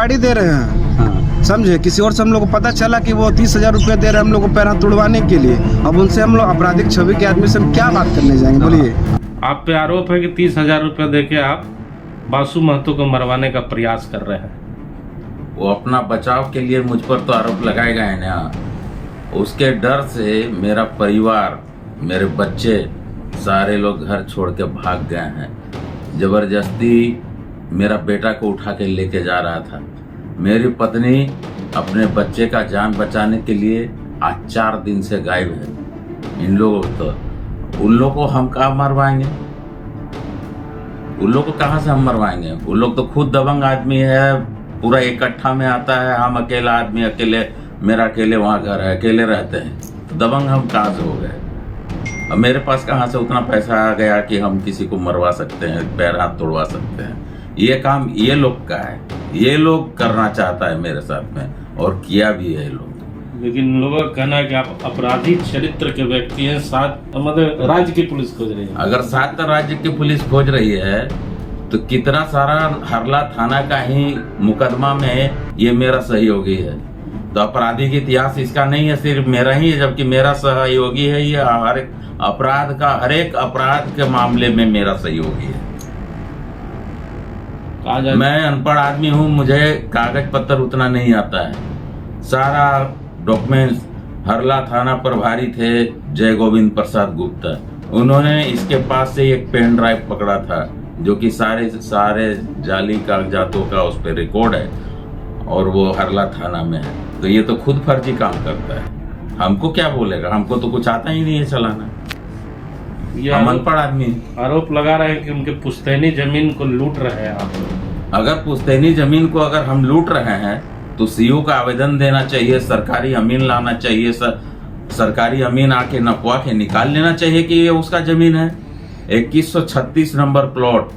गाड़ी दे रहे हैं, हाँ। समझे। किसी और से हम लोग को पता चला कि वो 30,000 रुपये दे रहे हैं हम लोग को पैर हाथ तुड़वाने के लिए। अब उनसे हम लोग आपराधिक छवि के आदमी से हम क्या बात करने जाएंगे, बोलिए। आप पे आरोप है कि 30,000 रुपये देके आप बासु महतो को मरवाने का प्रयास कर रहे हैं। वो अपना बचाव के लिए मुझ पर तो आरोप लगाएगा है ना। उसके डर से मेरा परिवार, मेरे बच्चे सारे लोग घर छोड़ के भाग गए हैं। जबरदस्ती मेरा बेटा को उठा के लेके जा रहा था। मेरी पत्नी अपने बच्चे का जान बचाने के लिए आज 4 दिन से गायब है। इन लोगों तो उन लोगों को हम कहाँ मरवाएंगे? उन लोग को कहाँ से हम मरवाएंगे? उन लोग तो खुद दबंग आदमी है, पूरा इकट्ठा में आता है। हम अकेला आदमी, अकेले, मेरा अकेले वहाँ घर है, अकेले रहते हैं, तो दबंग हम कहाँ से हो गए? अब मेरे पास कहाँ से उतना पैसा आ गया कि हम किसी को मरवा सकते हैं, पैर हाथ तोड़वा सकते हैं? ये काम ये लोग का है, ये लोग करना चाहता है मेरे साथ में, और किया भी है लोग। लेकिन लोगों का कहना है कि आप अपराधी चरित्र के व्यक्ति हैं, साथ मतलब राज्य की पुलिस खोज रही है। अगर 7 राज्य की पुलिस खोज रही है तो कितना सारा हरला थाना का ही मुकदमा में ये मेरा सहयोगी है। तो अपराधी का इतिहास इसका नहीं है, सिर्फ मेरा ही है, जबकि मेरा सहयोगी है। ये हर एक अपराध के मामले में मेरा सहयोगी है। मैं अनपढ़ आदमी हूँ, मुझे कागज पत्र उतना नहीं आता है। सारा डॉक्यूमेंट्स हरला थाना प्रभारी थे जय गोविंद प्रसाद गुप्ता, उन्होंने इसके पास से एक पेन ड्राइव पकड़ा था जो कि सारे जाली कागजातों का उस पर रिकॉर्ड है, और वो हरला थाना में है। तो ये तो खुद फर्जी काम करता है, हमको क्या बोलेगा? हमको तो कुछ आता ही नहीं है चलाना, हम अनपढ़ आदमी। आरोप लगा रहे हैं कि उनके पुश्तैनी जमीन को लूट रहे हैं आप। अगर पुश्तैनी जमीन को अगर हम लूट रहे हैं तो सीओ का आवेदन देना चाहिए, सरकारी अमीन लाना चाहिए, सरकारी अमीन आके नपवा के निकाल लेना चाहिए कि ये उसका जमीन है। 2136 number plot,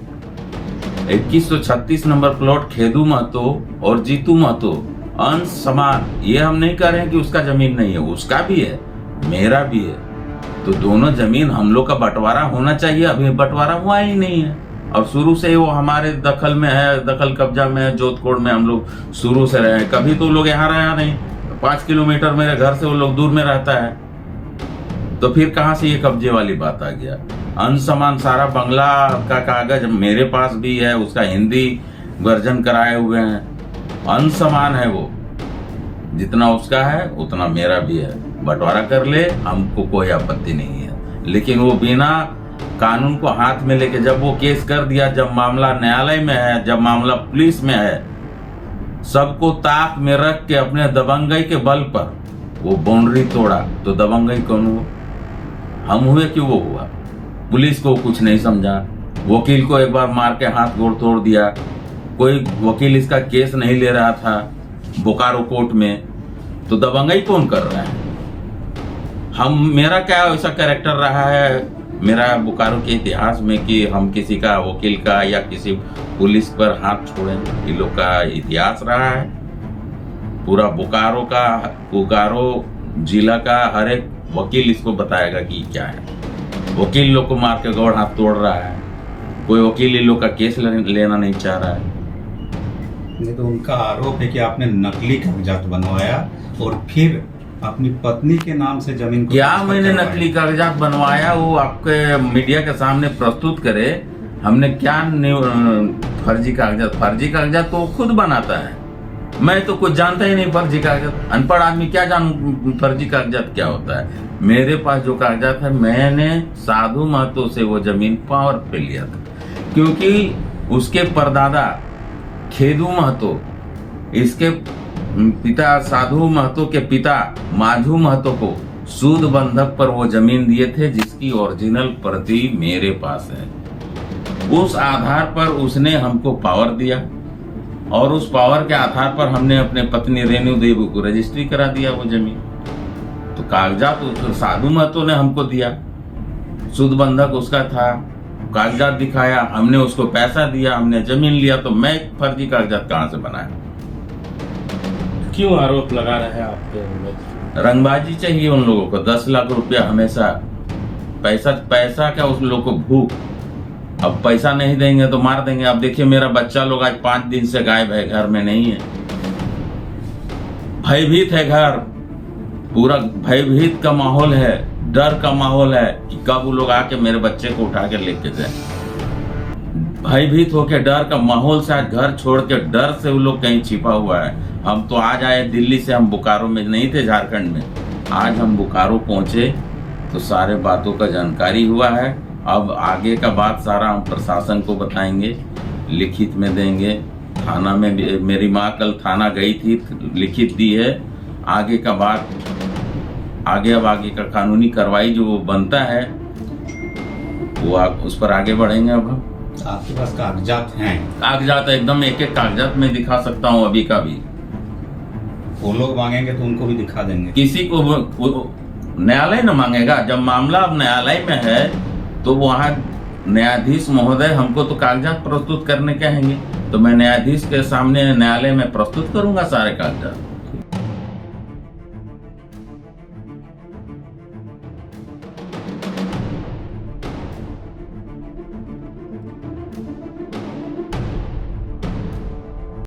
2136 number plot Khedu Mahato और जीतू महतो अंश समान। ये हम नहीं कह रहे हैं कि उसका जमीन नहीं है, उसका भी है, मेरा भी है। तो दोनों जमीन हम लोग का बंटवारा होना चाहिए। अभी बंटवारा हुआ ही नहीं है, और शुरू से वो हमारे दखल में है, दखल कब्जा में है। जोधपुर में हम लोग शुरू से रहे हैं, कभी तो लोग यहाँ रहा नहीं। 5 किलोमीटर मेरे घर से वो लोग दूर में रहता है, तो फिर कहाँ से ये कब्जे वाली बात आ गया? अनसमान सारा बंगला का कागज मेरे पास भी है, उसका हिंदी वर्जन कराए हुए हैं। अनसमान है वो, जितना उसका है उतना मेरा भी है। बंटवारा कर ले, हमको कोई आपत्ति नहीं है। लेकिन वो बिना कानून को हाथ में लेके जब वो केस कर दिया, जब मामला न्यायालय में है, जब मामला पुलिस में है, सबको ताक में रख के अपने दबंगई के बल पर वो बाउंड्री तोड़ा, तो दबंगई कौन हुआ? हम हुए कि वो हुआ? पुलिस को कुछ नहीं समझा, वकील को एक बार मार के हाथ गोड़ तोड़ दिया। कोई वकील इसका केस नहीं ले रहा था बोकारो कोर्ट में, तो दबंगई कौन कर रहा है? मेरा क्या ऐसा कैरेक्टर रहा है मेरा बोकारो के इतिहास में कि हम किसी का वकील का या किसी पुलिस पर हाथ छोड़ें? इन लोग का इतिहास रहा है पूरा बोकारो जिला का हर एक वकील इसको बताएगा कि क्या है। वकील लोग को मार के गौड़ हाथ तोड़ रहा है, कोई वकील इन लोग का केस लेना नहीं चाह रहा है। नहीं तो उनका आरोप है कि आपने नकली कागजात बनवाया और फिर अपनी पत्नी के नाम से जमीन को क्या मैंने नकली कागजात बनवाया वो आपके मीडिया के सामने प्रस्तुत करे। हमने क्या फर्जी कागजात तो वो खुद बनाता है, मैं तो कुछ जानता ही नहीं फर्जी कागजात। अनपढ़ आदमी क्या जानूं फर्जी कागजात क्या होता है? मेरे पास जो कागजात है, मैंने साधु महतो से वो जमीन पावर पे लिया था, क्योंकि उसके परदादा खेदू महतो, इसके पिता साधु महतो के पिता माधु महतो को सूद बंधक पर वो जमीन दिए थे, जिसकी ओरिजिनल प्रति मेरे पास है। उस आधार पर उसने हमको पावर दिया, और उस पावर के आधार पर हमने अपने पत्नी रेणु देवी को रजिस्ट्री करा दिया वो जमीन। तो कागजात साधु महतो ने हमको दिया, सूद बंधक उसका था, कागजात दिखाया, हमने उसको पैसा दिया, हमने जमीन लिया। तो मैं फर्जी कागजात कहाँ से बनाया? क्यों आरोप लगा रहे हैं आपके? रंगबाजी चाहिए उन लोगों को, 10 लाख रुपया हमेशा। पैसा क्या, उस लोगों को भूख, अब पैसा नहीं देंगे तो मार देंगे। अब देखिए मेरा बच्चा लोग आज 5 दिन से गायब है, घर में नहीं है। भयभीत है घर, पूरा भयभीत का माहौल है, डर का माहौल है कि कब वो लोग आके मेरे बच्चे को उठा के लेके जाए। भयभीत होके डर का माहौल से आज घर छोड़ के डर से वो लोग कहीं छिपा हुआ है। हम तो आज आए दिल्ली से, हम बोकारो में नहीं थे, झारखंड में। आज हम बोकारो पहुंचे तो सारे बातों का जानकारी हुआ है। अब आगे का बात सारा हम प्रशासन को बताएंगे, लिखित में देंगे। थाना में मेरी माँ कल थाना गई थी, लिखित दी है। आगे का बात आगे, अब आगे का कानूनी कार्रवाई जो बनता है वो उस पर आगे बढ़ेंगे। अब हम आपके पास कागजात हैं? कागजात एकदम एक एक कागजात में दिखा सकता हूँ अभी का भी। वो लोग मांगेंगे तो उनको भी दिखा देंगे। किसी को न्यायालय न मांगेगा। जब मामला अब न्यायालय में है तो वहाँ न्यायाधीश महोदय हमको तो कागजात प्रस्तुत करने कहेंगे, तो मैं न्यायाधीश के सामने न्यायालय में प्रस्तुत करूंगा सारे कागजात।